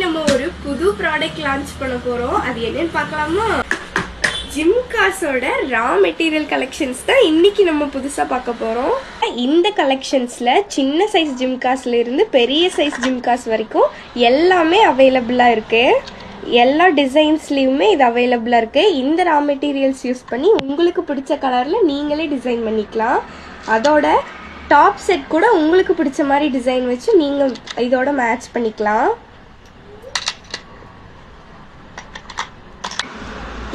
நம்ம ஒரு புது ப்ராடக்ட் லான்ச் பண்ண போறோம். அது என்னன்னு பார்க்கலாமா? ஜிம்காஸோட ரா மெட்டீரியல் கலெக்ஷன்ஸ் தான் இன்னைக்கு நம்ம புதுசாக பார்க்க போகிறோம். இந்த கலெக்ஷன்ஸில் சின்ன சைஸ் ஜிம்காஸ்ல இருந்து பெரிய சைஸ் ஜிம்காஸ் வரைக்கும் எல்லாமே அவைலபிளாக இருக்குது. எல்லா டிசைன்ஸ்லேயுமே இது அவைலபிளாக இருக்குது. இந்த ரா மெட்டீரியல்ஸ் யூஸ் பண்ணி உங்களுக்கு பிடிச்ச கலரில் நீங்களே டிசைன் பண்ணிக்கலாம். அதோட டாப் செட் கூட உங்களுக்கு பிடிச்ச மாதிரி டிசைன் வச்சு நீங்கள் இதோட மேட்ச் பண்ணிக்கலாம்.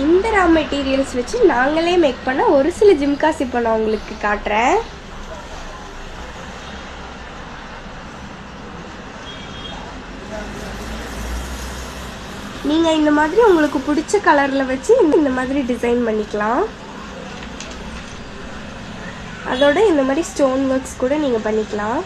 இந்த ரா மெட்டீரியல்ஸ் வச்சு நாங்களே மேக் பண்ண ஒரு சில ஜிம்காஸ் இப்போ நான் உங்களுக்கு காட்டுறேன். நீங்கள் இந்த மாதிரி உங்களுக்கு பிடிச்ச கலரில் வச்சு இந்த மாதிரி டிசைன் பண்ணிக்கலாம். அதோட இந்த மாதிரி ஸ்டோன் ஒர்க்ஸ் கூட நீங்கள் பண்ணிக்கலாம்.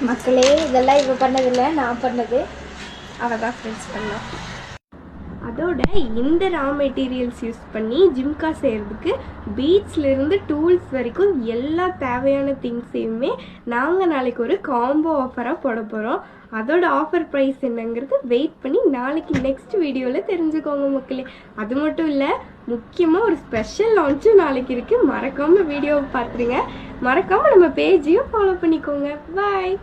மக்களே, இதெல்லாம் இப்போ பண்ணதில்லை, நான் பண்ணது. அவள் தான் ஃப்ரெண்ட்ஸ் பண்ணலாம். அதோட இந்த ரா மெட்டீரியல்ஸ் யூஸ் பண்ணி ஜிம்கா செய்கிறதுக்கு பீட்ஸ்லேருந்து டூல்ஸ் வரைக்கும் எல்லா தேவையான திங்ஸையுமே நாங்கள் நாளைக்கு ஒரு காம்போ ஆஃபராக போட போகிறோம். அதோட ஆஃபர் ப்ரைஸ் என்னங்கிறது வெயிட் பண்ணி நாளைக்கு நெக்ஸ்ட் வீடியோவில் தெரிஞ்சுக்கோங்க மக்களே. அது மட்டும் இல்லை, முக்கியமாக ஒரு ஸ்பெஷல் லான்ச்சும் நாளைக்கு இருக்குது. மறக்காமல் வீடியோவை பார்த்துருங்க. மறக்காமல் நம்ம பேஜையும் ஃபாலோ பண்ணிக்கோங்க. பாய்.